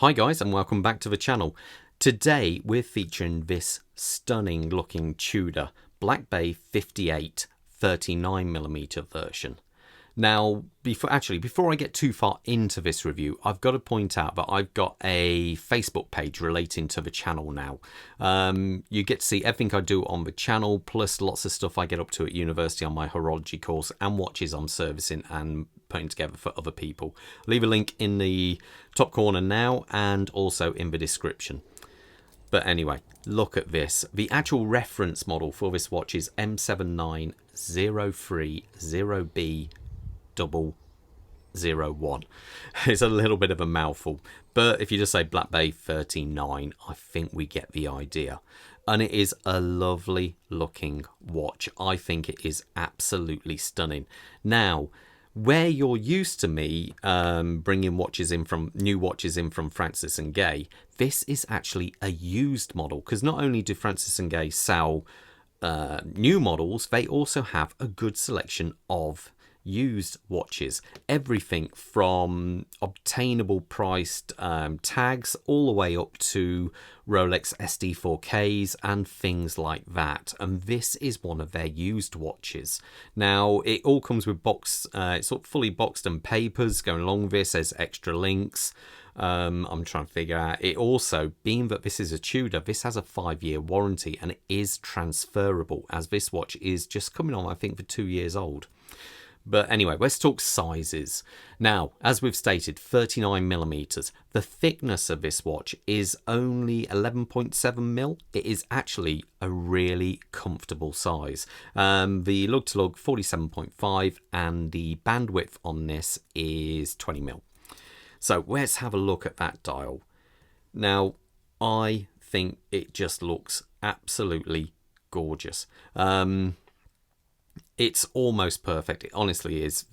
Hi guys, and welcome back to the channel. Today we're featuring this stunning looking Tudor Black Bay 58 39mm version. Now, before I get too far into this review, I've got to point out that I've got a Facebook page relating to the channel now. You get to see everything I do on the channel, plus lots of stuff I get up to at university on my horology course and watches I'm servicing and putting together for other people. Leave a link in the top corner now and also in the description. But anyway, look at this. The actual reference model for this watch is M79030B 001. It's a little bit of a mouthful, but if you just say Black Bay 39, I think we get the idea. And it is a lovely looking watch. I think it is absolutely stunning. Now, where you're used to me bringing new watches in from Francis Gaye, this is actually a used model, because not only do Francis Gaye sell new models, they also have a good selection of used watches. Everything from obtainable priced tags all the way up to Rolex SD4Ks and things like that. And this is one of their used watches. Now, it all comes with it's sort of fully boxed and papers going along with this. There's extra links. I'm trying to figure out. It also, being that this is a Tudor, this has a 5-year warranty and it is transferable, as this watch is just coming on, I think, for 2 years old. But anyway, let's talk sizes. Now, as we've stated, 39mm. The thickness of this watch is only 11.7mm. It is actually a really comfortable size. The lug-to-lug 47.5 and the bandwidth on this is 20mm. So let's have a look at that dial. Now, I think it just looks absolutely gorgeous. It's almost perfect. It honestly is.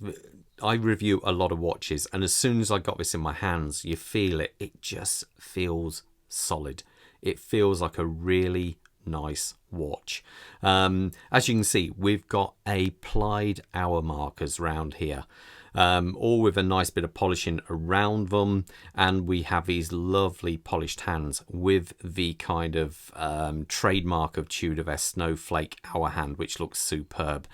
I review a lot of watches, and as soon as I got this in my hands, you feel it. It just feels solid. It feels like a really nice watch. As you can see, we've got applied hour markers round here. All with a nice bit of polishing around them, and we have these lovely polished hands with the kind of trademark of Tudor, their snowflake hour hand, which looks superb.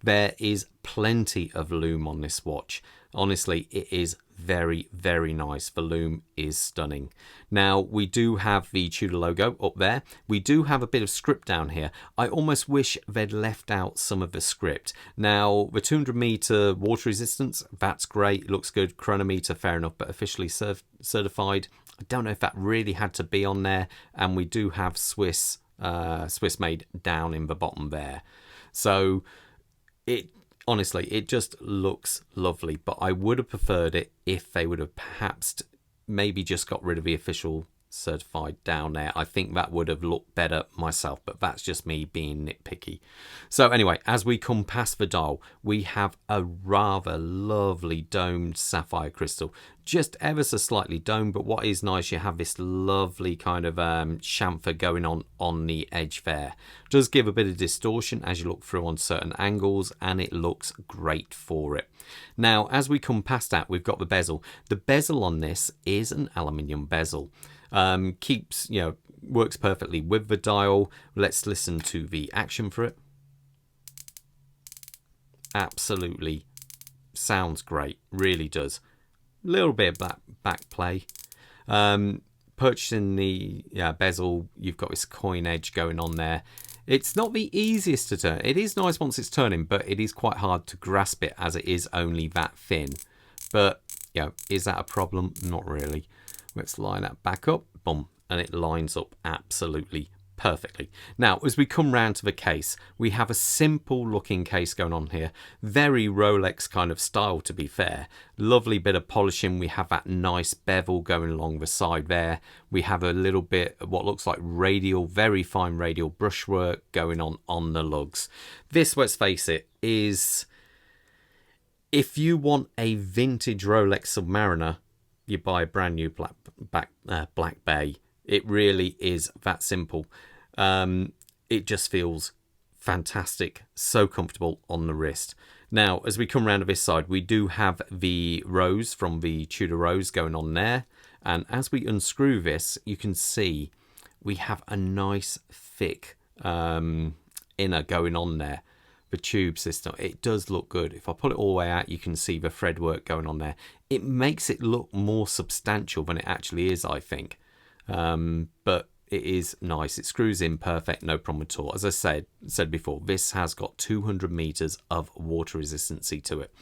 There is plenty of lume on this watch. Honestly, it is very, very nice. The lume is stunning. Now, we do have the Tudor logo up there. We do have a bit of script down here. I almost wish they'd left out some of the script. Now, the 200-meter water resistance, that's great. Looks good. Chronometer, fair enough, but officially certified. I don't know if that really had to be on there. And we do have Swiss made down in the bottom there. So honestly, it just looks lovely, but I would have preferred it if they would have perhaps maybe just got rid of the official certified down there. I think that would have looked better myself, but that's just me being nitpicky. So anyway, as we come past the dial, we have a rather lovely domed sapphire crystal, just ever so slightly domed, but what is nice, you have this lovely kind of chamfer going on the edge there. It does give a bit of distortion as you look through on certain angles, and it looks great for it. Now, as we come past that, we've got the bezel. The bezel on this is an aluminium bezel. Works perfectly with the dial. Let's listen to the action for it. Absolutely sounds great, really does. A little bit of back play. Purchasing the bezel, you've got this coin edge going on there. It's not the easiest to turn. It is nice once it's turning, but it is quite hard to grasp it as it is only that thin. But is that a problem? Not really. Let's line that back up, boom, and it lines up absolutely perfectly. Now, as we come round to the case, we have a simple looking case going on here. Very Rolex kind of style, to be fair. Lovely bit of polishing. We have that nice bevel going along the side there. We have a little bit of what looks like radial, very fine radial brushwork going on the lugs. This, let's face it, is, if you want a vintage Rolex Submariner, you buy a brand new Black Bay. It really is that simple. It just feels fantastic, so comfortable on the wrist. Now, as we come around to this side, we do have the rose from the Tudor rose going on there. And as we unscrew this, you can see we have a nice thick inner going on there. The tube system, it does look good. If I pull it all the way out, you can see the thread work going on there. It makes it look more substantial than it actually is, I think. But it is nice. It screws in perfect, no problem at all. As I said before, this has got 200 meters of water resistancy to it.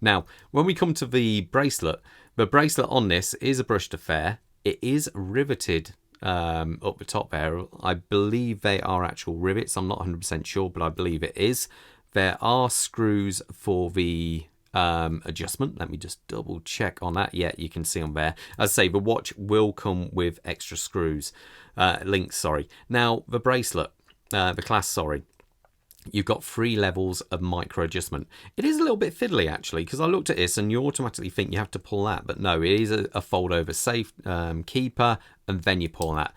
Now, when we come to the bracelet on this is a brushed affair. It is riveted up the top there. I believe they are actual rivets. I'm not 100% sure, but I believe it is. There are screws for the adjustment. Let me just double check on that. Yeah, you can see on there. As I say, the watch will come with extra screws, links, sorry. Now, the bracelet, the clasp, sorry. You've got 3 levels of micro adjustment. It is a little bit fiddly actually, because I looked at this and you automatically think you have to pull that, but no, it is a fold over safe keeper, and then you pull that.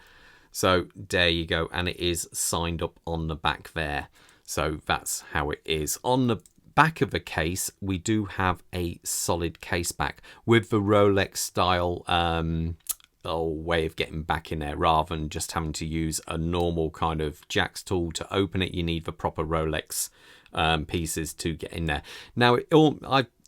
So there you go, and it is signed up on the back there. So that's how it is. On the back of the case, we do have a solid case back with the Rolex style way of getting back in there, rather than just having to use a normal kind of jacks tool to open it. You need the proper Rolex pieces to get in there. Now,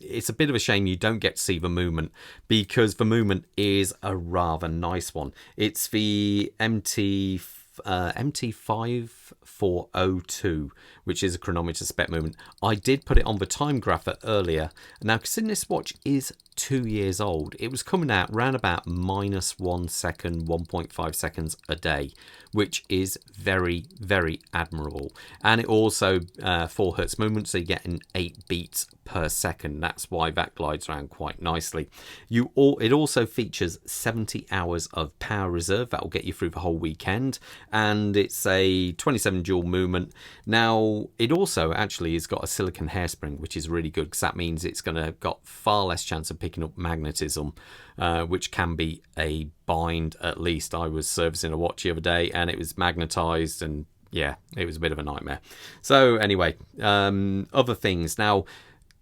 it's a bit of a shame you don't get to see the movement, because the movement is a rather nice one. It's the MT5402, which is a chronometer spec movement. I did put it on the time grapher earlier. Now, considering this watch is 2 years old, it was coming out around about -1 second, 1.5 seconds a day, which is very, very admirable. And it also 4 hertz movement, so you're getting 8 beats per second. That's why that glides around quite nicely. It also features 70 hours of power reserve. That will get you through the whole weekend, and it's a 27 dual movement. Now, it also actually has got a silicone hairspring, which is really good, because that means it's got far less chance of picking up magnetism, which can be a bind. At least I was servicing a watch the other day and it was magnetized, and yeah, it was a bit of a nightmare. So anyway, other things. Now,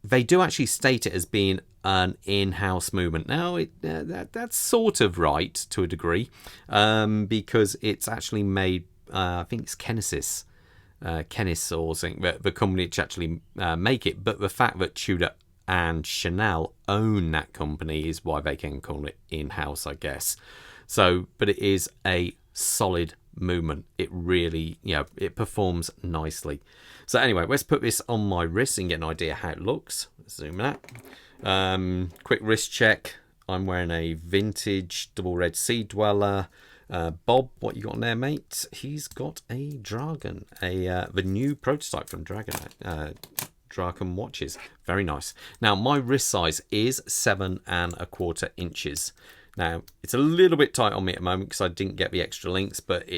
they do actually state it as being an in-house movement. Now, that's sort of right to a degree, because it's actually made, I think it's Kenesis or something, the company which actually make it. But the fact that Tudor and Chanel own that company is why they can call it in-house, I guess. So, but it is a solid movement. It really, it performs nicely. So anyway, let's put this on my wrist and get an idea how it looks. Let's zoom out. Quick wrist check. I'm wearing a vintage double red sea dweller. Bob, what you got on there, mate? He's got a Dragon, the new prototype from Dragon watches. Very nice. Now, my wrist size is 7¼ inches. Now, it's a little bit tight on me at the moment because I didn't get the extra links, but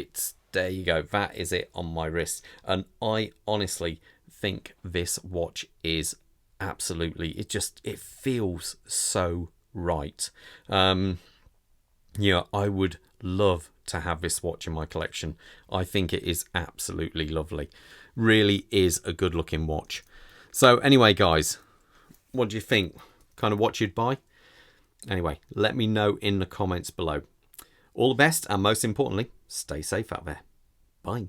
there you go. That is it on my wrist. And I honestly think this watch is absolutely, it feels so right. I would love to have this watch in my collection. I think it is absolutely lovely. Really is a good looking watch. So anyway, guys, what do you think? Kind of watch you'd buy? Anyway, let me know in the comments below. All the best, and most importantly, stay safe out there. Bye.